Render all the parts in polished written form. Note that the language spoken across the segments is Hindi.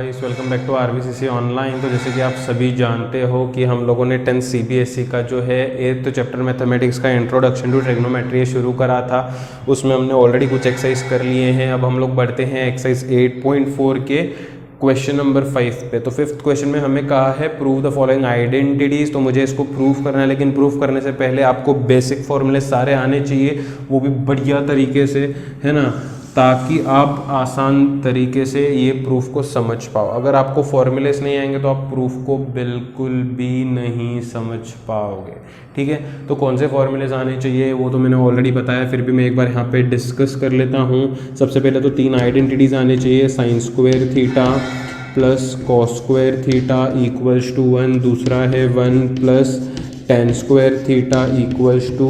Guys, welcome back to RBCC online. तो जैसे कि आप सभी जानते हो कि हम लोगों ने 10th सीबीएसई का जो है 8th चैप्टर मैथमेटिक्स का इंट्रोडक्शन टू ट्रिग्नोमेट्री शुरू करा था। उसमें हमने ऑलरेडी कुछ एक्सरसाइज कर लिए हैं। अब हम लोग बढ़ते हैं एक्सरसाइज 8.4 के क्वेश्चन नंबर 5 पे। तो 5th क्वेश्चन में हमें कहा है प्रूव द फॉलोइंग आइडेंटिटीज। तो मुझे इसको प्रूव करना है, लेकिन प्रूव करने से पहले आपको बेसिक फॉर्मूले सारे आने चाहिए, वो भी बढ़िया तरीके से, है ना, ताकि आप आसान तरीके से ये प्रूफ को समझ पाओ। अगर आपको फॉर्मूलेस नहीं आएंगे तो आप प्रूफ को बिल्कुल भी नहीं समझ पाओगे। ठीक है, तो कौन से फॉर्मूलेस आने चाहिए वो तो मैंने ऑलरेडी बताया, फिर भी मैं एक बार यहाँ पे डिस्कस कर लेता हूँ। सबसे पहले तो 3 आइडेंटिटीज आने चाहिए, sine square theta plus cos square theta equals to 1। दूसरा है 1 plus tan square theta equals to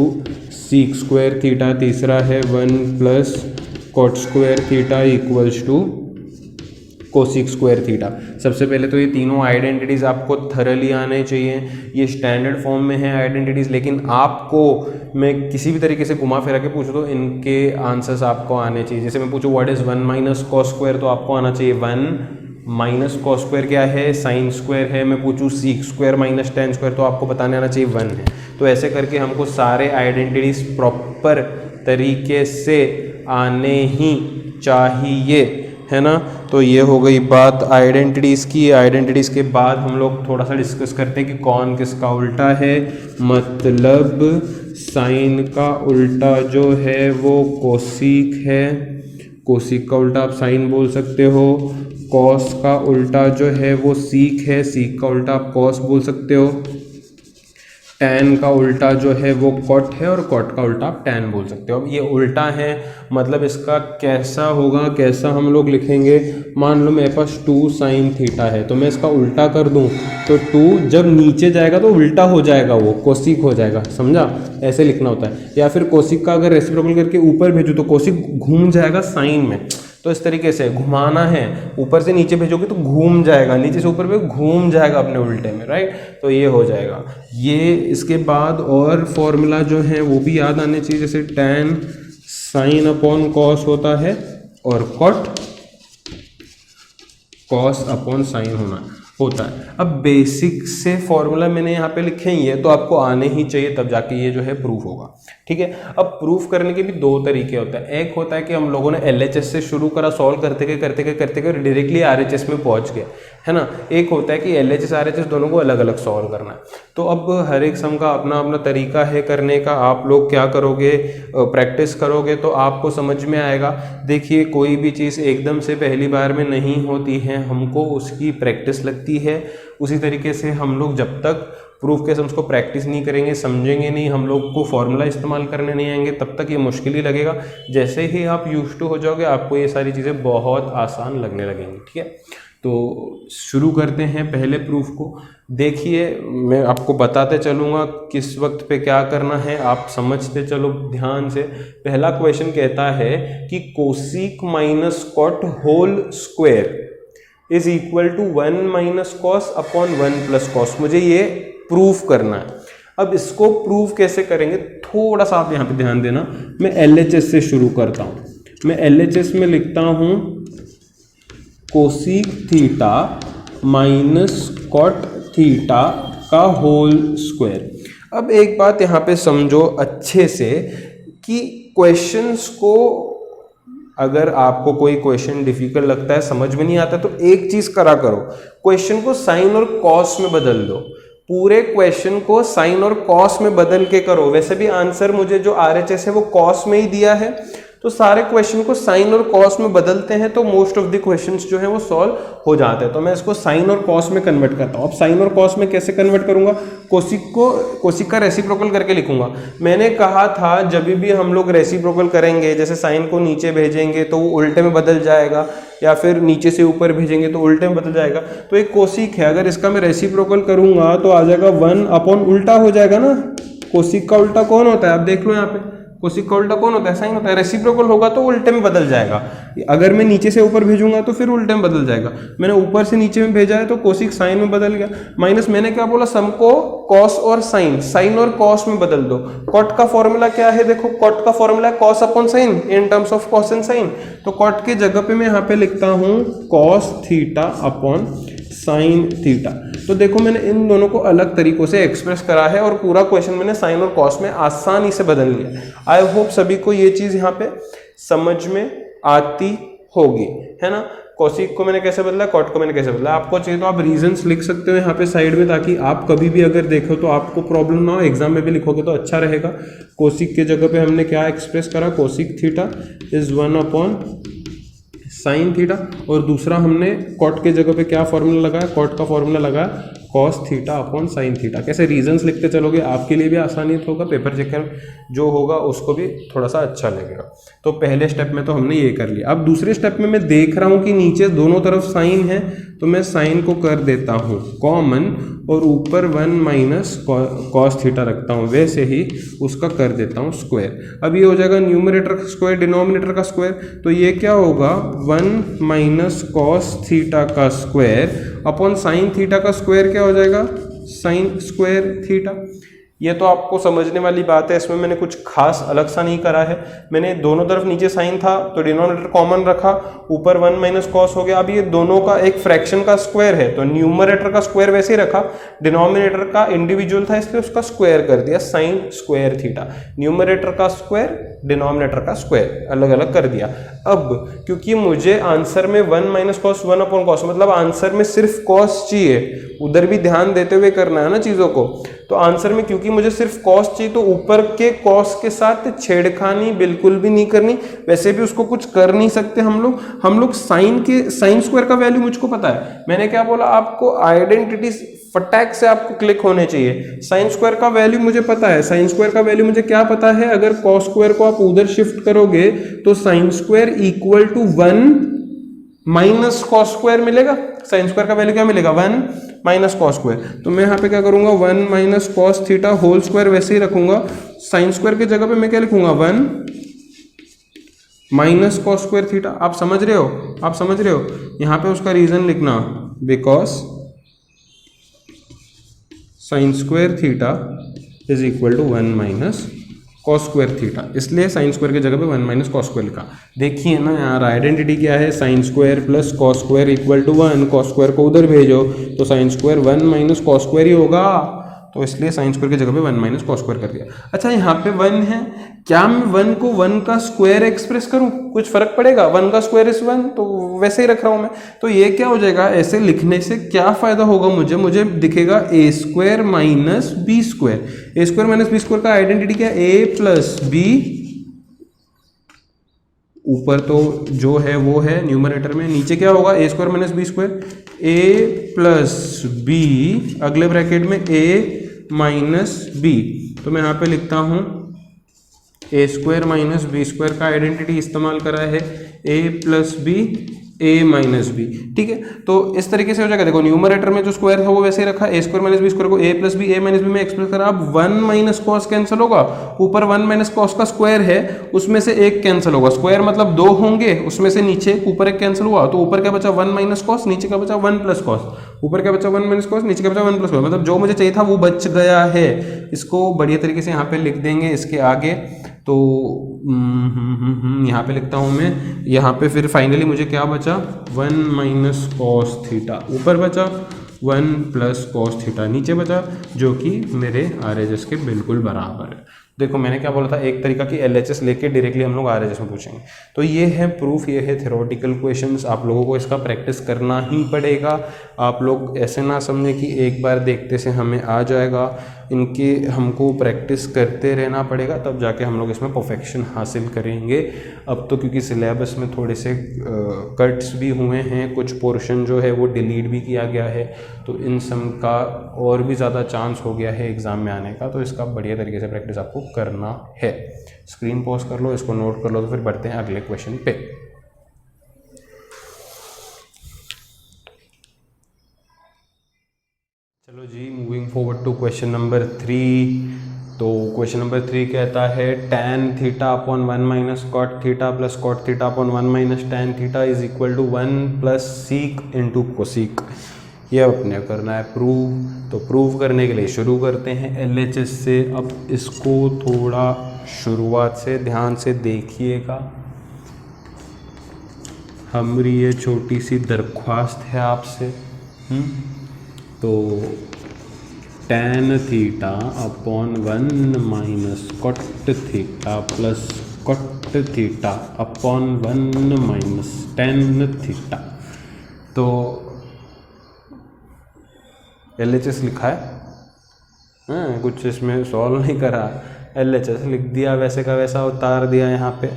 sec square theta. तीसरा है 1 plus cot square theta equals to cosec square theta. सबसे पहले तो ये तीनों आइडेंटिटीज़ आपको थरली आने चाहिए। ये स्टैंडर्ड फॉर्म में है आइडेंटिटीज़, लेकिन आपको मैं किसी भी तरीके से घुमा फिरा के पूछूँ तो इनके आंसर्स आपको आने चाहिए। जैसे मैं पूछूँ what is 1 minus cos square, तो आपको आना चाहिए 1 माइनस कॉस स्क्वायर क्या है, साइन स्क्वायर है। मैं पूछूँ seek square minus ten square, तो आपको बताने आना चाहिए 1 है। तो ऐसे करके हमको सारे आइडेंटिटीज़ प्रॉपर तरीके से आने ही चाहिए, है ना। तो ये हो गई बात आइडेंटिटीज़ की। आइडेंटिटीज़ के बाद हम लोग थोड़ा सा डिस्कस करते हैं कि कौन किसका उल्टा है। मतलब साइन का उल्टा जो है वो कोसिक है, कोसिक का उल्टा आप साइन बोल सकते हो। कॉस का उल्टा जो है वो सीक है, सीक का उल्टा आप कॉस बोल सकते हो। टैन का उल्टा जो है वो कॉट है, और कॉट का उल्टा आप टैन बोल सकते हो। अब ये उल्टा है, मतलब इसका कैसा होगा, कैसा हम लोग लिखेंगे। मान लो मेरे पास 2 साइन थीटा है, तो मैं इसका उल्टा कर दूं तो 2 जब नीचे जाएगा तो उल्टा हो जाएगा, वो कोसिक हो जाएगा, समझा। ऐसे लिखना होता है। या फिर कोसिक का अगर रेसिप्रोकल करके ऊपर भेजूँ तो कोसिक घूम जाएगा साइन में। तो इस तरीके से घुमाना है, ऊपर से नीचे भेजोगे तो घूम जाएगा, नीचे से ऊपर पे घूम जाएगा अपने उल्टे में, राइट। तो ये हो जाएगा ये। इसके बाद और फॉर्मूला जो है वो भी याद आने चाहिए, जैसे टैन साइन अपॉन कॉस होता है और कॉट कॉस अपॉन साइन होता है। अब बेसिक से फॉर्मूला मैंने यहाँ पे लिखे ही है, तो आपको आने ही चाहिए, तब जाके ये जो है प्रूफ होगा। ठीक है, अब प्रूफ करने के भी 2 तरीके होते हैं। एक होता है कि हम लोगों ने एलएचएस से शुरू करा, सॉल्व करते गए डायरेक्टली आरएचएस में पहुंच गए, है ना। एक होता है कि एलएचएस आरएचएस दोनों को अलग अलग सॉल्व करना है। तो अब हर एक सम का अपना अपना तरीका है करने का। आप लोग क्या करोगे, प्रैक्टिस करोगे तो आपको समझ में आएगा। देखिए, कोई भी चीज़ एकदम से पहली बार में नहीं होती है, हमको उसकी प्रैक्टिस लगती है। उसी तरीके से हम लोग जब तक प्रूफ के सम्स को प्रैक्टिस नहीं करेंगे, समझेंगे नहीं, हम लोग को फॉर्मूला इस्तेमाल करने नहीं आएंगे, तब तक ये मुश्किल ही लगेगा। जैसे ही आप यूज्ड टू हो जाओगे, आपको ये सारी चीज़ें बहुत आसान लगने लगेंगी। ठीक है, तो शुरू करते हैं पहले प्रूफ को। देखिए, मैं आपको बताते चलूँगा किस वक्त पे क्या करना है, आप समझते चलो ध्यान से। पहला क्वेश्चन कहता है कि cosec minus cot whole square is equal to 1 minus cos upon 1 plus cos. मुझे ये प्रूफ करना है। अब इसको प्रूफ कैसे करेंगे, थोड़ा सा आप यहाँ पे ध्यान देना। मैं एलएचएस से शुरू करता हूँ। मैं एलएचएस में लिखता हूँ cosec theta minus cot theta का होल स्क्वायर। अब एक बात यहाँ पे समझो अच्छे से कि क्वेश्चंस को, अगर आपको कोई क्वेश्चन डिफिकल्ट लगता है, समझ में नहीं आता, तो एक चीज करा करो, क्वेश्चन को साइन और कॉस में बदल दो। पूरे क्वेश्चन को साइन और कॉस में बदल के करो। वैसे भी आंसर मुझे जो आरएचएस है वो कॉस में ही दिया है, तो सारे क्वेश्चन को साइन और कॉस में बदलते हैं तो मोस्ट ऑफ द क्वेश्चंस जो है वो सॉल्व हो जाते हैं। तो मैं इसको साइन और कॉस में कन्वर्ट करता हूँ। अब साइन और कॉस में कैसे कन्वर्ट करूंगा, कोसिक का रेसिप्रोकल करके लिखूंगा। मैंने कहा था जब भी हम लोग रेसिप्रोकल करेंगे, जैसे साइन को नीचे भेजेंगे तो वो उल्टे में बदल जाएगा, या फिर नीचे से ऊपर भेजेंगे तो उल्टे में बदल जाएगा। तो एक कोसिक है, अगर इसका मैं रेसिप्रोकल करूंगा तो आ जाएगा 1 अपॉन उल्टा हो जाएगा ना। कोसिक का उल्टा कौन होता है, आप देख लो यहाँ पे, कोसिक का उल्टा कौन होता है? साइन होता है। रेसिप्रोकल होगा तो उल्टे में बदल जाएगा। अगर मैं नीचे से ऊपर भेजूंगा तो फिर उल्टे में बदल जाएगा। मैंने ऊपर से नीचे में भेजा है तो कोसिक साइन में बदल गया। माइनस मैंने क्या बोला, सम को कॉस और साइन, साइन और कॉस में बदल दो। कॉट का फॉर्मूला क्या है? देखो कॉट का फॉर्मूला है cos upon sine in terms of cos and sine. तो कॉट की जगह पे मैं यहाँ पे लिखता हूँ cos theta upon sine theta. तो देखो मैंने इन दोनों को अलग तरीकों से एक्सप्रेस करा है और पूरा क्वेश्चन मैंने साइन और कॉस में आसानी से बदल लिया। आई होप सभी को ये चीज यहाँ पे समझ में आती होगी, है ना। कोसिक को मैंने कैसे बदला, कॉट को मैंने कैसे बदला। आपको चाहिए तो आप रीजंस लिख सकते हो यहाँ पे साइड में, ताकि आप कभी भी अगर देखो तो आपको प्रॉब्लम ना हो, एग्जाम में भी लिखोगे तो अच्छा रहेगा। कोसिक के जगह पे हमने क्या एक्सप्रेस करा, cosec theta is 1 upon sine theta, और दूसरा हमने कॉट के जगह पे क्या फॉर्मूला लगाया, कॉट का फॉर्मूला लगाया cos theta upon sine theta. कैसे रीजंस लिखते चलोगे आपके लिए भी आसानी होगा, पेपर चेकर जो होगा उसको भी थोड़ा सा अच्छा लगेगा। तो पहले स्टेप में तो हमने ये कर लिया। अब दूसरे स्टेप में मैं देख रहा हूँ कि नीचे दोनों तरफ साइन है, तो मैं साइन को कर देता हूँ कॉमन और ऊपर 1 माइनस कॉस थीटा रखता हूँ, वैसे ही उसका कर देता हूँ स्क्वायर। अब ये हो जाएगा न्यूमरेटर का स्क्वायर डिनोमिनेटर का स्क्वायर, तो ये क्या होगा 1 माइनस कॉस थीटा का स्क्वायर अपॉन साइन थीटा का स्क्वायर क्या हो जाएगा, साइन स्क्वायर थीटा। ये तो आपको समझने वाली बात है, इसमें मैंने कुछ खास अलग सा नहीं करा है। मैंने दोनों तरफ नीचे साइन था तो डिनोमिनेटर कॉमन रखा, ऊपर 1 माइनस कॉस हो गया। अब ये दोनों का एक फ्रैक्शन का स्क्वायर है तो न्यूमरेटर का स्क्वायर वैसे ही रखा, डिनोमिनेटर का इंडिविजुअल था इसलिए उसका स्क्वायर कर दिया, साइन स्क्वायर थीटा। न्यूमरेटर का स्क्वायर डिनोमिनेटर का स्क्वायर अलग अलग कर दिया। अब क्योंकि मुझे आंसर में 1 माइनस कॉस 1 अपॉन कॉस, मतलब आंसर में सिर्फ कॉस चाहिए, उधर भी ध्यान देते हुए करना है ना चीजों को। तो आंसर में क्योंकि मुझे सिर्फ कॉस चाहिए तो ऊपर के कॉस के साथ छेड़खानी बिल्कुल भी नहीं करनी, वैसे भी उसको कुछ कर नहीं सकते हम लोग साइन स्क्वायर का वैल्यू मुझको पता है। मैंने क्या बोला आपको, आइडेंटिटी फटाक से आपको क्लिक होने चाहिए। साइन स्क्वायर का वैल्यू मुझे पता है, साइन स्क्वायर का वैल्यू मुझे क्या पता है, अगर कॉस स्क्वायर को आप उधर शिफ्ट करोगे तो sine square equal to 1 minus cos square मिलेगा। साइन स्क्वायर का वैल्यू क्या मिलेगा, 1 माइनस कॉस स्क्वायर। तो मैं यहाँ पे क्या करूंगा, 1 minus cos theta whole square वैसे ही रखूंगा। साइन स्क्वायर की जगह पे मैं क्या लिखूंगा, 1 माइनस कॉस स्क्वायर थीटा। आप समझ रहे हो, यहाँ पे उसका रीजन लिखना, because sine square theta is equal to 1 minus cos square theta, इसलिए साइन स्क्वायर की जगह पे 1 माइनस कॉस स्क्वायर लिखा। देखिए ना यार, आइडेंटिटी क्या है, sine square plus cos square equal to 1। Cos square को उधर भेजो तो sine square 1 minus cos square ही होगा, तो इसलिए साइन स्क्वायर की जगह पे 1 माइनस कॉस स्क्वायर कर दिया। अच्छा यहाँ पे 1 है, क्या मैं 1 को 1 का स्क्वायर एक्सप्रेस करूं, कुछ फर्क पड़ेगा? 1 का स्क्वायर इज 1, तो वैसे ही रख रहा हूं मैं। तो ये क्या हो जाएगा, ऐसे लिखने से क्या फायदा होगा मुझे दिखेगा ए स्क्वायर माइनस बी स्क्वायर। ए स्क्वायर माइनस बी स्क्वायर का आइडेंटिटी क्या है, ए प्लस बी, ऊपर तो जो है वो है न्यूमरेटर में, नीचे क्या होगा ए square minus B square, A plus B अगले ब्रैकेट में ए माइनस बी। तो मैं यहाँ पे लिखता हूँ ए स्क्वायर माइनस बी स्क्वायर का आइडेंटिटी इस्तेमाल करा है ए प्लस बी ए माइनस बी, ठीक है। तो इस तरीके से हो जाएगा, देखो न्यूमरेटर में जो स्क्वायर था वो वैसे ही रखा, ए स्क्वायर माइनस बी स्क्वायर को ए प्लस बी ए माइनस बी में एक्सप्रेस करा। अब 1 माइनस कॉस कैंसिल होगा, ऊपर 1 माइनस कॉस का स्क्वायर है उसमें से एक कैंसिल होगा, स्क्वायर मतलब 2 होंगे, उसमें से नीचे ऊपर एक कैंसिल हुआ, तो ऊपर क्या बचा 1 माइनस कॉस, नीचे का बचा 1 प्लस कॉस, ऊपर क्या बचा 1 माइनस कॉस, नीचे का बचा 1 प्लस कॉस, मतलब जो मुझे चाहिए था वो बच गया है। इसको बढ़िया तरीके से यहाँ पे लिख देंगे इसके आगे। तो यहाँ पे लिखता हूँ मैं, यहाँ पे फिर फाइनली मुझे क्या बचा, 1 माइनस कॉस थीटा, ऊपर बचा 1 प्लस कॉस थीटा, नीचे बचा, जो कि मेरे RHS के बिल्कुल बराबर है। देखो मैंने क्या बोला था, एक तरीका की LHS लेके डायरेक्टली हम लोग RHS में पूछेंगे। तो ये है प्रूफ, ये है थ्योरेटिकल क्वेश्चंस, आप लोगों को इसका प्रैक्टिस करना ही पड़ेगा। आप लोग ऐसे ना समझें कि एक बार देखते से हमें आ जाएगा, इनकी हमको प्रैक्टिस करते रहना पड़ेगा, तब जाके हम लोग इसमें परफेक्शन हासिल करेंगे। अब तो क्योंकि सिलेबस में थोड़े से कट्स भी हुए हैं, कुछ पोर्शन जो है वो डिलीट भी किया गया है, तो इन सब का और भी ज़्यादा चांस हो गया है एग्ज़ाम में आने का, तो इसका बढ़िया तरीके से प्रैक्टिस आपको करना है। स्क्रीन पॉज कर लो, इसको नोट कर लो, तो फिर बढ़ते हैं अगले क्वेश्चन पे। चलो जी, moving forward to question number 3। तो क्वेश्चन नंबर 3 कहता है tan theta upon 1 minus cot theta plus cot theta upon 1 minus tan theta is equal to 1 plus sec into cosec. ये अपने करना है प्रूव। तो प्रूव करने के लिए शुरू करते हैं LHS से। अब इसको थोड़ा शुरुआत से ध्यान से देखिएगा। हमारी ये छोटी सी दरख्वास्त है आपसे। तो tan theta upon 1 minus cot theta plus cot theta upon 1 minus tan theta. तो LHS लिखा है, कुछ इसमें सॉल्व नहीं करा, LHS लिख दिया, वैसे का वैसा उतार दिया। यहाँ पे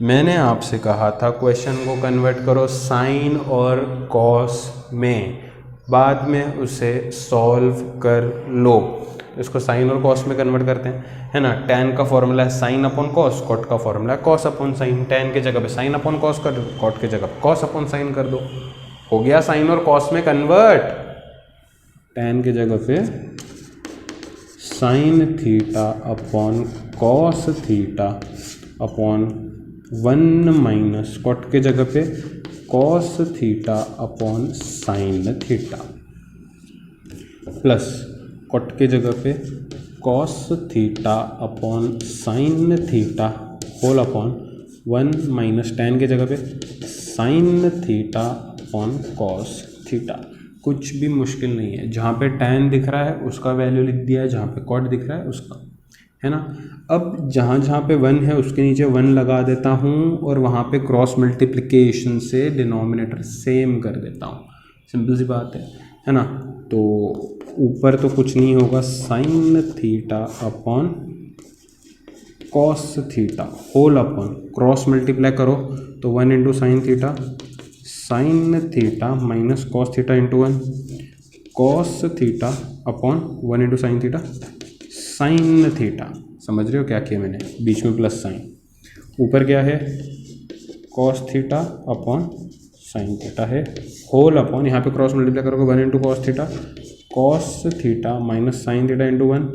मैंने आपसे कहा था क्वेश्चन को कन्वर्ट करो साइन और कॉस में, बाद में उसे सॉल्व कर लो। इसको साइन और कॉस में कन्वर्ट करते हैं, है ना। tan का फॉर्मूला है साइन अपॉन कॉस, कॉट का फॉर्मूला है कॉस अपॉन साइन। tan के जगह पे साइन अपॉन कॉस कर दो, कॉट के जगह पे कॉस अपॉन साइन कर दो, हो गया साइन और कॉस में कन्वर्ट। tan के जगह पे sine theta upon cos theta upon 1 minus cot के जगह पे cos theta upon sine theta plus cot के जगह पे cos theta upon sine theta whole upon 1 minus tan के जगह पे sine theta upon cos theta. कुछ भी मुश्किल नहीं है, जहाँ पे tan दिख रहा है उसका वैल्यू लिख दिया है, जहाँ पे कॉट दिख रहा है उसका, है ना। अब जहाँ जहाँ पे 1 है उसके नीचे 1 लगा देता हूँ और वहाँ पे क्रॉस मल्टीप्लिकेशन से डिनोमिनेटर सेम कर देता हूँ। सिंपल सी बात है ना। तो ऊपर तो कुछ नहीं होगा, sine theta upon cos theta whole upon cross multiply करो तो 1 into sine theta, sine theta minus cos theta into 1, cos theta upon 1 into sine theta, sine theta. समझ रहे हो क्या किया मैंने, बीच में प्लस साइन, ऊपर क्या है cos theta upon sine theta है होल अपॉन, यहाँ पे क्रॉस मल्टीप्लाई करोगे 1 into cos theta, cos theta minus sign theta into 1,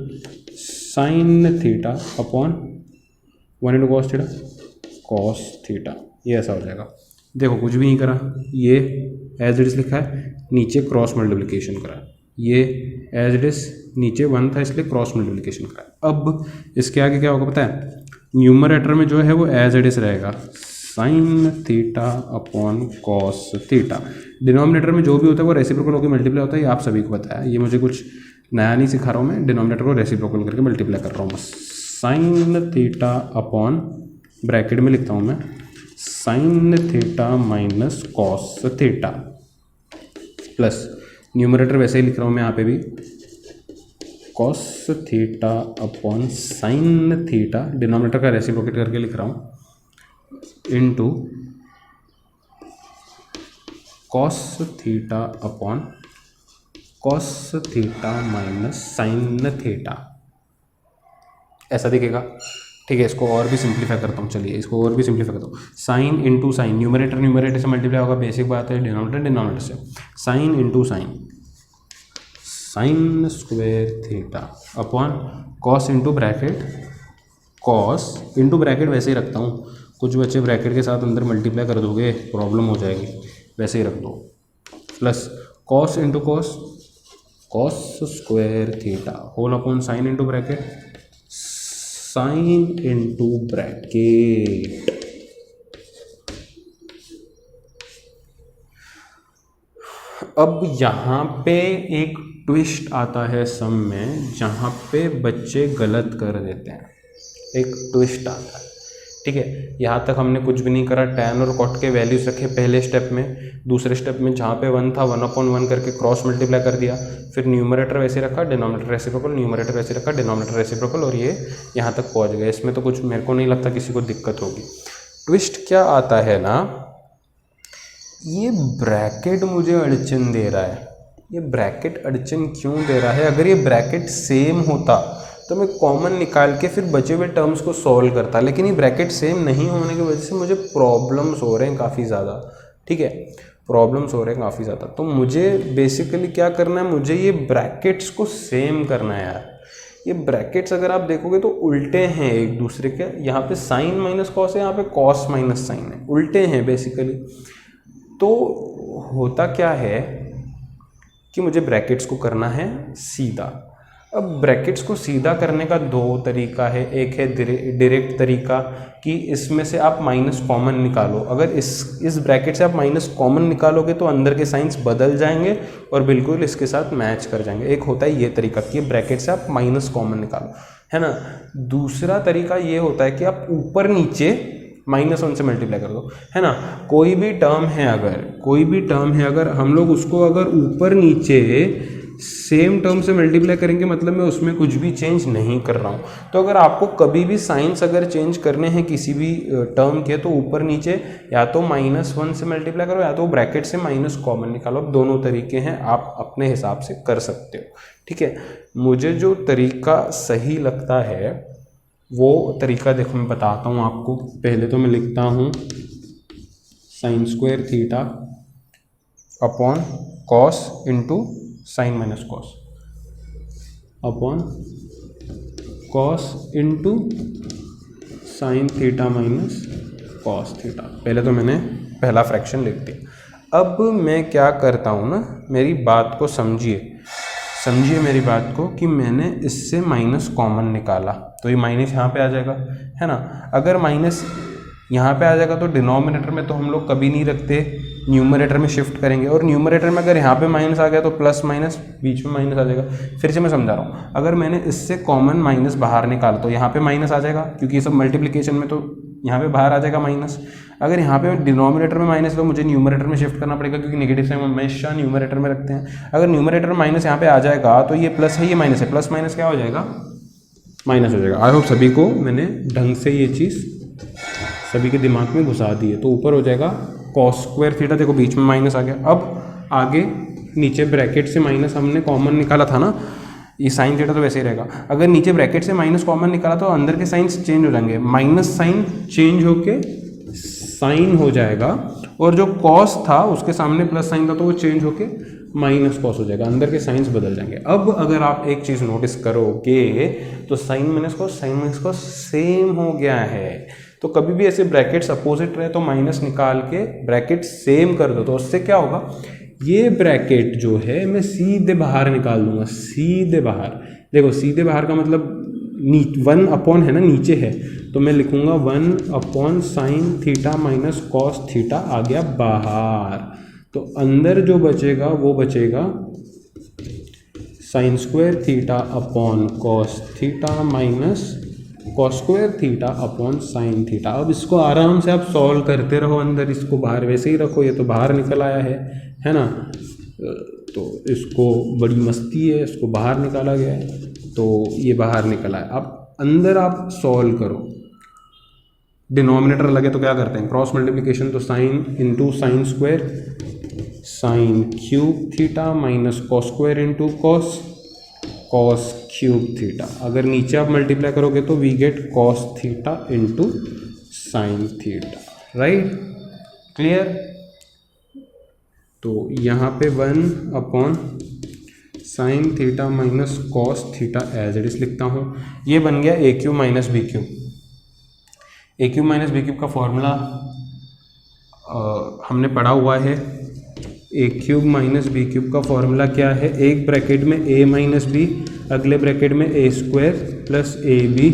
sign theta upon 1 into cos theta, cos theta. ये ऐसा हो जाएगा। देखो कुछ भी नहीं करा, ये एज इट इज लिखा है, नीचे क्रॉस मल्टीप्लिकेशन करा, ये एज इट इज नीचे 1 था इसलिए क्रॉस मल्टीप्लिकेशन करा। अब इसके आगे क्या होगा पता है, न्यूमरेटर में जो है वो एज इट इज रहेगा, sign theta upon cos theta. Denominator में जो भी होता है वो रेसिप्रोकल होकर मल्टीप्लाई होता है, ये आप सभी को पता है, ये मुझे कुछ नया नहीं सिखा रहा हूँ मैं, डिनोमिनेटर को रेसिप्रोकल करके मल्टीप्लाई कर रहा हूँ बस। साइन थीटा अपॉन ब्रैकेट में लिखता हूँ मैं, sign theta minus cos theta plus numerator वैसे ही लिख रहा हूँ मैं यहाँ पे भी, cos theta upon sine theta, denominator का रेसिप्रोकेट करके लिख रहा हूँ, into cos theta upon cos theta minus sine theta. ऐसा दिखेगा, ठीक है। इसको और भी सिंप्लीफाई करता हूँ, चलिए इसको और भी सिंप्लीफाई करता हूँ। Sign into sign, numerator numerator से मल्टीप्लाई होगा, बेसिक बात है, डिनोमिनेटर डिनोमिनेटर से, sign into sign, sign square theta upon cos into bracket, cos into bracket वैसे ही रखता हूँ, कुछ बच्चे ब्रैकेट के साथ अंदर मल्टीप्लाई कर दोगे प्रॉब्लम हो जाएगी, वैसे ही रख दो, plus cos into cos, cos square theta whole upon sine into bracket, sine into bracket. अब यहाँ पे एक ट्विस्ट आता है सम में, जहाँ पे बच्चे गलत कर देते हैं, एक ट्विस्ट आता है, ठीक है। यहाँ तक हमने कुछ भी नहीं करा, tan और cot के वैल्यूज रखे पहले स्टेप में, दूसरे स्टेप में जहाँ पे 1 था 1/1 करके क्रॉस मल्टीप्लाई कर दिया, फिर न्यूमरेटर वैसे रखा, डिनोमिनेटर रेसिप्रोकल, न्यूमरेटर वैसे रखा, डिनोमिनेटर रेसिप्रोकल, और ये यहाँ तक पहुँच गए। इसमें तो कुछ मेरे को नहीं लगता किसी को दिक्कत होगी। ट्विस्ट क्या आता है ना, ये ब्रैकेट मुझे अड़चन दे रहा है। ये ब्रैकेट अड़चन क्यों दे रहा है? अगर ये ब्रैकेट सेम होता तो मैं कॉमन निकाल के फिर बचे हुए टर्म्स को सॉल्व करता, लेकिन ये ब्रैकेट सेम नहीं होने की वजह से मुझे प्रॉब्लम्स हो रहे हैं काफ़ी ज़्यादा, ठीक है, प्रॉब्लम्स हो रहे हैं काफ़ी ज़्यादा। तो मुझे बेसिकली क्या करना है, मुझे ये ब्रैकेट्स को सेम करना है यार। ये ब्रैकेट्स अगर आप देखोगे तो उल्टे हैं एक दूसरे के, यहाँ पे साइन माइनस कॉस है, यहाँ पे कॉस माइनस साइन है, उल्टे हैं बेसिकली। तो होता क्या है कि मुझे ब्रैकेट्स को करना है सीधा। अब ब्रैकेट्स को सीधा करने का दो तरीका है, एक है डायरेक्ट तरीका कि इसमें से आप माइनस कॉमन निकालो। अगर इस ब्रैकेट से आप माइनस कॉमन निकालोगे तो अंदर के साइंस बदल जाएंगे और बिल्कुल इसके साथ मैच कर जाएंगे। एक होता है ये तरीका कि ब्रैकेट से आप माइनस कॉमन निकालो, है ना। दूसरा तरीका ये होता है कि आप ऊपर नीचे -1 से मल्टीप्लाई कर दो, है ना। कोई भी टर्म है अगर हम लोग उसको अगर ऊपर नीचे सेम टर्म से मल्टीप्लाई करेंगे, मतलब मैं उसमें कुछ भी चेंज नहीं कर रहा हूँ। तो अगर आपको कभी भी साइंस अगर चेंज करने हैं किसी भी टर्म के, तो ऊपर नीचे या तो -1 से मल्टीप्लाई करो या तो ब्रैकेट से माइनस कॉमन निकालो। दोनों तरीके हैं, आप अपने हिसाब से कर सकते हो, ठीक है। मुझे जो तरीका सही लगता है वो तरीका देखो मैं बताता हूँ आपको। पहले तो मैं लिखता हूँ sign square theta upon cos into sine minus cos upon cos into sine theta minus cos theta. पहले तो मैंने पहला फ्रैक्शन लिख दिया। अब मैं क्या करता हूँ ना, मेरी बात को समझिए मेरी बात को, कि मैंने इससे माइनस कॉमन निकाला तो ये माइनस यहाँ पे आ जाएगा, है ना। अगर माइनस यहाँ पे आ जाएगा तो डिनोमिनेटर में तो हम लोग कभी नहीं रखते, न्यूमरेटर में शिफ्ट करेंगे। और न्यूमरेटर में अगर यहाँ पे माइनस आ गया तो प्लस माइनस बीच में माइनस आ जाएगा। फिर से मैं समझा रहा हूँ, अगर मैंने इससे कॉमन माइनस बाहर निकाला तो यहाँ पे माइनस आ जाएगा, क्योंकि ये सब मल्टीप्लिकेशन में तो यहाँ पे बाहर आ जाएगा माइनस। अगर यहाँ पे डिनोमिनेटर में माइनस है तो मुझे न्यूमरेटर में शिफ्ट करना पड़ेगा, क्योंकि नेगेटिव साइन हम हमेशा न्यूमरेटर में रखते हैं। अगर न्यूमरेटर में माइनस यहाँ पे आ जाएगा तो ये प्लस है, ये माइनस है, प्लस माइनस क्या हो जाएगा, माइनस हो जाएगा। आई होप सभी को मैंने ढंग से ये चीज़ सभी के दिमाग में घुसा दी है। तो ऊपर हो जाएगा कॉस स्क्वायर थीटा, देखो बीच में माइनस आ गया। अब आगे नीचे ब्रैकेट से माइनस हमने कॉमन निकाला था ना, ये साइन थीटा तो वैसे ही रहेगा। अगर नीचे ब्रैकेट से माइनस कॉमन निकाला तो अंदर के साइंस चेंज हो जाएंगे, माइनस साइन चेंज होके साइन हो जाएगा, और जो कॉस था उसके सामने प्लस साइन था तो वो चेंज होके माइनस कॉस हो जाएगा, अंदर के साइंस बदल जाएंगे। अब अगर आप एक चीज़ नोटिस करोगे तो साइन माइनस कॉस सेम हो गया है। तो कभी भी ऐसे ब्रैकेट्स अपोजिट रहे तो माइनस निकाल के ब्रैकेट सेम कर दो, तो उससे क्या होगा, ये ब्रैकेट जो है मैं सीधे बाहर निकाल दूंगा, सीधे बाहर। देखो सीधे बाहर का मतलब 1 अपॉन है ना, नीचे है, तो मैं लिखूंगा 1 upon sine theta minus cos theta आ गया बाहर। तो अंदर जो बचेगा वो बचेगा sine square theta upon cos theta minus cos square theta upon sine theta. अब इसको आराम से आप सॉल्व करते रहो, अंदर इसको बाहर वैसे ही रखो, ये तो बाहर निकल आया है ना। तो इसको बड़ी मस्ती है, इसको बाहर निकाला गया है तो ये बाहर निकला है। अब अंदर आप सॉल्व करो, डिनोमिनेटर लगे तो क्या करते हैं, क्रॉस मल्टीप्लिकेशन, तो sine into sine square sine cube theta minus cos square into cos cube theta. अगर नीचे आप मल्टीप्लाई करोगे तो we get cos theta into sine theta, right, clear. तो यहाँ पे 1 upon sine theta minus cos theta as it is लिखता हूँ। ये बन गया a cube minus B cube. A cube minus B cube का फॉर्मूला हमने पढ़ा हुआ है। ए क्यूब माइनस बी क्यूब का फॉर्मूला क्या है, एक ब्रैकेट में ए माइनस बी, अगले ब्रैकेट में A square plus A B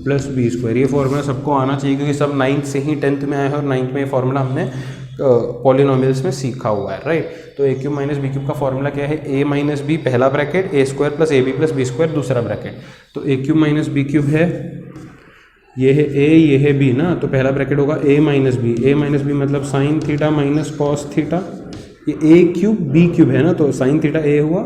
plus B square. ये फॉर्मूला सबको आना चाहिए क्योंकि सब 9th से ही 10th में आए हैं और 9th में ये फॉर्मूला हमने पॉलिनोमियल्स में सीखा हुआ है, राइट। तो ए क्यूब माइनस बी क्यूब का फॉर्मूला क्या है, ए माइनस बी पहला bracket, a square plus A B plus B square दूसरा ब्रैकेट। तो ए क्यूब माइनस बी क्यूब है, ये है ए, ये है बी ना, तो पहला ब्रैकेट होगा ए माइनस बी। ए माइनस बी मतलब sine theta minus cos theta. ये ए क्यूब बी क्यूब है ना, तो साइन थीटा ए हुआ,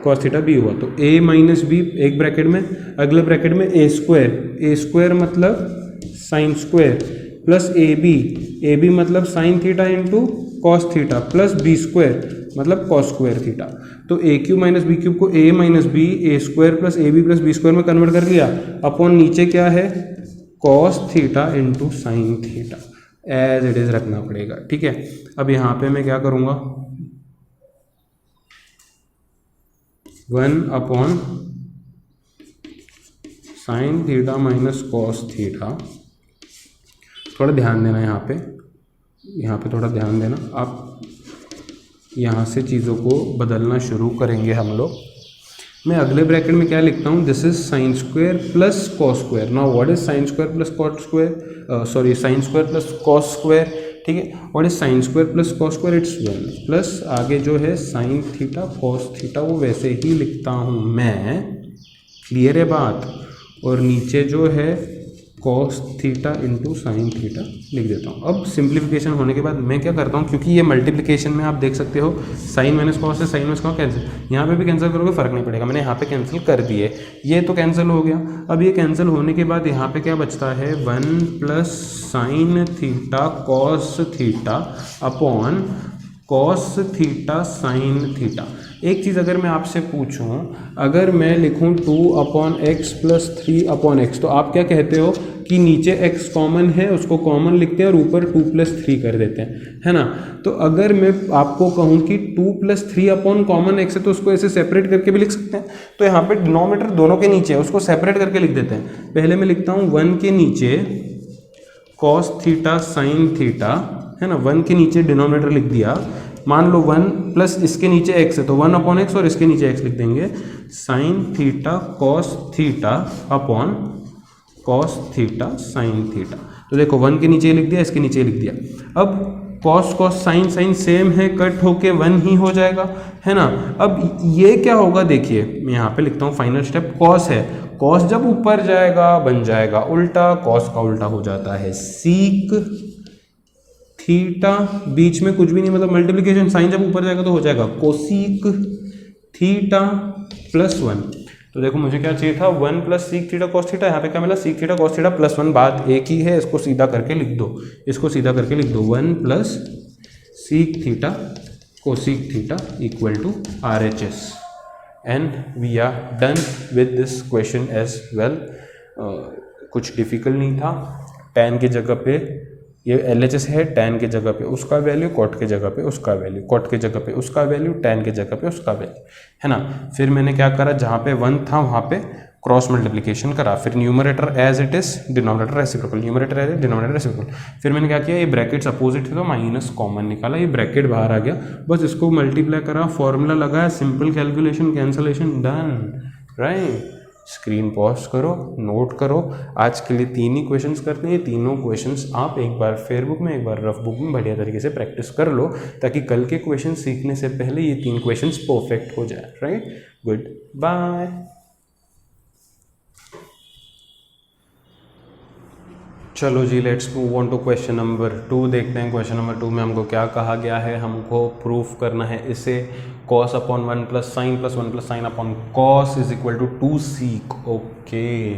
कॉस थीटा बी हुआ। तो ए माइनस बी एक ब्रैकेट में, अगले ब्रैकेट में ए स्क्वायर मतलब साइन स्क्वायर प्लस ए बी मतलब sine theta into cos theta plus B square मतलब कॉस स्क्वायर थीटा। तो ए क्यूब माइनस बी क्यूब को A minus B A square plus A B plus B square में कन्वर्ट कर लिया, अपॉन नीचे क्या है cos theta into sine theta, as it is रखना पड़ेगा, ठीक है। अब यहाँ पे मैं क्या करूँगा, 1 upon sine theta minus cos theta. थोड़ा ध्यान देना यहाँ पे थोड़ा ध्यान देना। आप यहाँ से चीज़ों को बदलना शुरू करेंगे हम लोग। मैं अगले ब्रैकेट में क्या लिखता हूँ, this is sine square plus cos square. Now what is sine square plus cos square, sorry sine square plus cos square, ठीक है। What is sine square plus cos square, it's 1 plus आगे जो है साइन थीटा कॉस थीटा वो वैसे ही लिखता हूँ मैं, क्लियर है बात। और नीचे जो है cos theta into sine theta लिख देता हूँ। अब सिंप्लीफिकेशन होने के बाद मैं क्या करता हूँ, क्योंकि ये मल्टीप्लिकेशन में आप देख सकते हो साइन माइनस कॉस से साइन माइनस कॉस कैंसिल, यहाँ पे भी कैंसिल करोगे फर्क नहीं पड़ेगा, मैंने यहाँ पे कैंसिल कर दिए, ये तो कैंसिल हो गया। अब ये कैंसिल होने के बाद यहाँ पे क्या बचता है, 1 plus sine theta cos theta upon cos theta sine theta. एक चीज़ अगर मैं आपसे पूछूं, अगर मैं लिखूं 2/x प्लस 3/x, तो आप क्या कहते हो कि नीचे x कॉमन है उसको कॉमन लिखते हैं और ऊपर 2 + 3 कर देते हैं, है ना। तो अगर मैं आपको कहूं कि 2 + 3 अपॉन कॉमन x है तो उसको ऐसे सेपरेट करके भी लिख सकते हैं। तो यहाँ पे डिनोमिनेटर दोनों के नीचे है, उसको सेपरेट करके लिख देते हैं। पहले मैं लिखता हूँ 1 के नीचे कॉस थीटा साइन थीटा, है ना, 1 के नीचे डिनोमिनेटर लिख दिया। मान लो 1 प्लस इसके नीचे x है तो 1/x और इसके नीचे x लिख देंगे, sine theta cos theta upon cos theta sine theta. तो देखो 1 के नीचे लिख दिया, इसके नीचे लिख दिया। अब cos cos sine sine same है, कट होके 1 ही हो जाएगा, है ना। अब ये क्या होगा, देखिए मैं यहाँ पे लिखता हूँ फाइनल स्टेप, कॉस है, कॉस जब ऊपर जाएगा बन जाएगा उल्टा, कॉस का उल्टा हो जाता है सीक थीटा, बीच में कुछ भी नहीं मतलब मल्टीप्लिकेशन, साइन जब ऊपर जाएगा तो हो जाएगा कोसीक थीटा प्लस 1। तो देखो मुझे क्या चाहिए था, 1 plus sec theta cos theta, यहाँ पे क्या मिला, seek theta cos theta plus 1, बात एक ही है, इसको सीधा करके लिख दो, इसको सीधा करके लिख दो, 1 plus sec theta cosec theta equal to RHS। And we are done with this question as well. कुछ डिफिकल्ट नहीं था। tan की जगह पे ये LHS है, tan के जगह पे उसका वैल्यू, cot के जगह पे उसका वैल्यू, cot के जगह पे उसका वैल्यू, tan के जगह पे उसका वैल्यू, है ना। फिर मैंने क्या करा, जहाँ पे 1 था वहाँ पे क्रॉस मल्टीप्लिकेशन करा, फिर numerator as it is, denominator reciprocal, numerator as denominator reciprocal. फिर मैंने क्या किया, ये ब्रैकेट्स अपोजिट थे तो माइनस कॉमन निकाला, ये ब्रैकेट बाहर आ गया, बस इसको मल्टीप्लाई करा, फॉर्मूला लगाया, simple calculation, cancellation, done, right. Screen pause करो, नोट करो। आज के लिए 3 ही क्वेश्चंस करते हैं, तीनों क्वेश्चंस आप एक बार फेयर बुक में, एक बार रफ बुक में बढ़िया तरीके से प्रैक्टिस कर लो, ताकि कल के क्वेश्चन सीखने से पहले ये 3 क्वेश्चंस परफेक्ट हो जाए, राइट। Good bye. चलो जी, let's move on to question number 2। देखते हैं क्वेश्चन नंबर 2 में हमको क्या कहा गया है। हमको प्रूफ करना है इसे, cos upon 1 plus sine plus 1 plus sine upon cos is equal to 2 sec. Okay,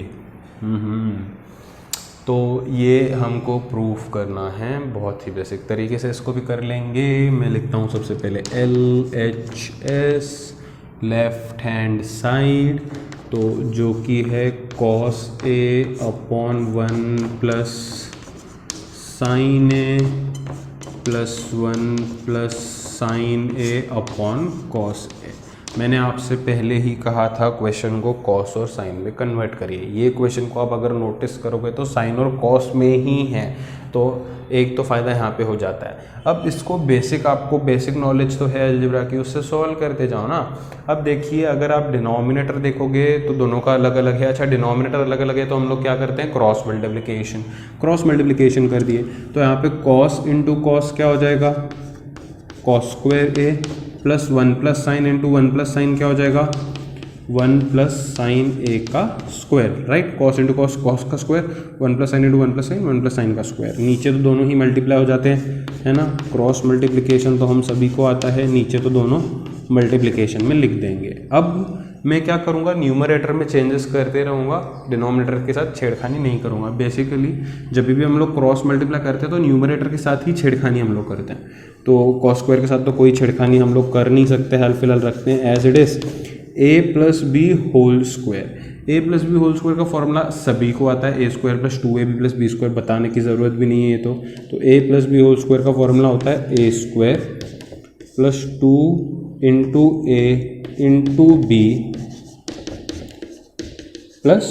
तो ये हमको प्रूफ करना है बहुत ही बेसिक तरीके से, इसको भी कर लेंगे। मैं लिखता हूँ सबसे पहले LHS लेफ्ट हैंड साइड, तो जो कि है cos A upon 1 plus sign A plus 1 plus sign A upon cos A। मैंने आपसे पहले ही कहा था क्वेश्चन को कॉस और साइन में कन्वर्ट करिए। ये क्वेश्चन को आप अगर नोटिस करोगे तो साइन और कॉस में ही है, तो एक तो फ़ायदा यहाँ पे हो जाता है। अब इसको बेसिक, आपको बेसिक नॉलेज तो है अलजेब्रा की, उससे सॉल्व करते जाओ ना। अब देखिए, अगर आप डिनोमिनेटर देखोगे तो दोनों का अलग अलग है। अच्छा, डिनोमिनेटर अलग अलग है तो हम लोग क्या करते हैं, क्रॉस मल्टीप्लिकेशन। क्रॉस मल्टीप्लिकेशन कर दिए तो यहाँ पे कॉस इंटू कॉस क्या हो जाएगा, cos square A plus 1 plus sine into 1 plus sine क्या हो जाएगा, 1 प्लस साइन ए का स्क्वायर, right. Cos into cos, cos का square, 1 plus sine into 1 plus sine, 1 plus sine का स्क्वायर। नीचे तो दोनों ही मल्टीप्लाई हो जाते हैं, है ना। क्रॉस मल्टीप्लिकेशन तो हम सभी को आता है, नीचे तो दोनों मल्टीप्लिकेशन में लिख देंगे। अब मैं क्या करूँगा, न्यूमरेटर में चेंजेस करते रहूँगा, डिनोमिनेटर के साथ छेड़खानी नहीं करूँगा। बेसिकली जब भी हम लोग क्रॉस मल्टीप्लाई करते हैं तो न्यूमरेटर के साथ ही छेड़खानी हम लोग करते हैं, तो कॉस स्क्वायर के साथ तो कोई छेड़खानी हम लोग कर नहीं सकते, हाल फिलहाल रखते हैं as it is a plus B whole square. A plus B whole square का फॉर्मूला सभी को आता है, A square plus 2ab plus B square, बताने की ज़रूरत भी नहीं है ये तो A plus B whole square का फॉर्मूला होता है A square plus 2 into A into B plus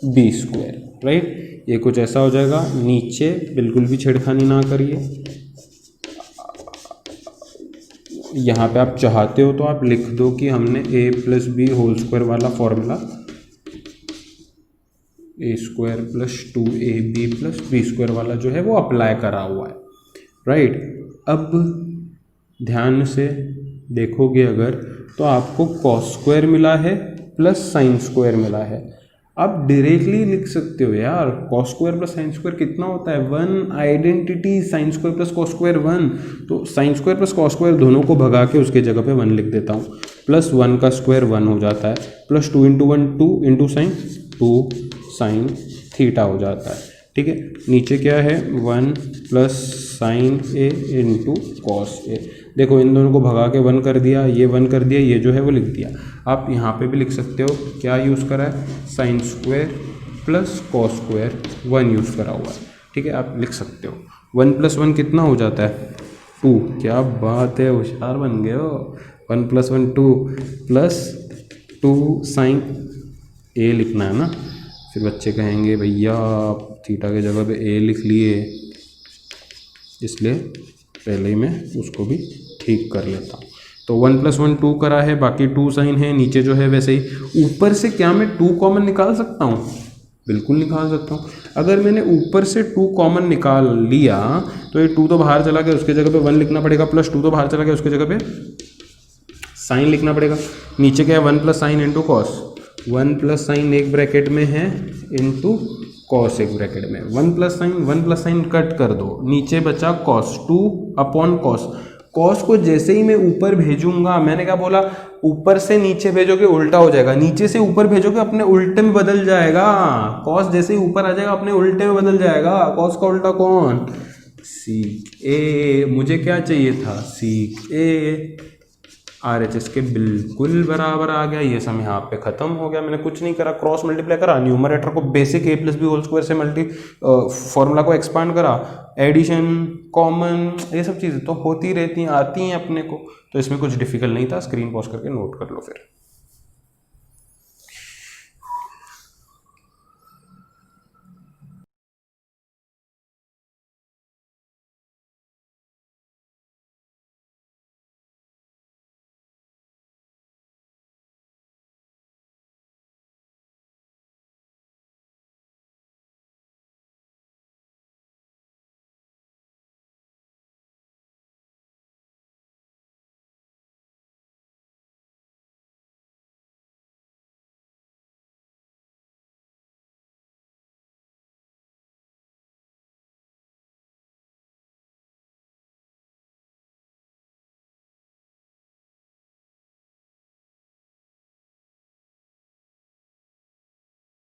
B square, right. ये कुछ ऐसा हो जाएगा। नीचे बिल्कुल भी छेड़खानी ना करिए। यहाँ पे आप चाहते हो तो आप लिख दो कि हमने A plus B whole square वाला formula A square plus 2ab plus B square वाला जो है वो अप्लाई करा हुआ है, राइट। अब ध्यान से देखोगे अगर तो आपको कॉस स्क्वायर मिला है प्लस साइन स्क्वायर मिला है। आप डायरेक्टली लिख सकते हो यार, cos square plus sine square कितना होता है 1 identity, sign square plus cos square 1, तो sine square plus cos square दोनों को भगा के उसके जगह पे 1 लिख देता हूँ। प्लस 1 का स्क्वायर 1 हो जाता है, plus 2 into 1 2 into sine 2 sine theta हो जाता है, ठीक है। नीचे क्या है 1 plus sine A into cos A. देखो इन दोनों को भगा के 1 कर दिया, ये 1 कर दिया, ये जो है वो लिख दिया। आप यहाँ पे भी लिख सकते हो, क्या यूज़ करा है, sine square plus cos square 1 use करा हुआ है, ठीक है। आप लिख सकते हो 1 प्लस 1 कितना हो जाता है 2। क्या बात है, होशियार बन गए हो। 1 प्लस 1 2 प्लस 2 साइन ए लिखना है ना। फिर बच्चे कहेंगे भैया थीटा के जगह पे ए लिख लिए, इसलिए पहले ही मैं उसको भी ठीक कर लेता हूँ। तो 1 प्लस 1 2 करा है, बाकी 2 साइन है, नीचे जो है वैसे ही। ऊपर से क्या मैं 2 कॉमन निकाल सकता हूँ, बिल्कुल निकाल सकता हूँ। अगर मैंने ऊपर से 2 कॉमन निकाल लिया तो ये 2 तो बाहर चला गया, उसके जगह पे 1 लिखना पड़ेगा, प्लस 2 तो बाहर चला गया, उसके जगह पे साइन लिखना पड़ेगा। नीचे क्या है 1 plus sine into cos, 1 plus sign एक ब्रैकेट में है इंटू कॉस एक ब्रैकेट में। 1 प्लस साइन कट कर दो, नीचे बचा कॉस 2 अपॉन कॉस। कॉस को जैसे ही मैं ऊपर भेजूंगा, मैंने क्या बोला, ऊपर से नीचे भेजोगे उल्टा हो जाएगा, नीचे से ऊपर भेजोगे अपने उल्टे में बदल जाएगा। कॉस जैसे ही ऊपर आ जाएगा अपने उल्टे में बदल जाएगा। कॉस का उल्टा कौन, सीक ए। मुझे क्या चाहिए था, सीक ए। RHS के बिल्कुल बराबर आ गया। ये सब यहाँ पे खत्म हो गया। मैंने कुछ नहीं करा, क्रॉस मल्टीप्लाई करा, न्यूमरेटर को basic a plus B whole square से फॉर्मूला को एक्सपांड करा, एडिशन कॉमन, ये सब चीज़ें तो होती रहती हैं, आती हैं अपने को, तो इसमें कुछ डिफिकल्ट नहीं था। स्क्रीन पॉज करके नोट कर लो फिर।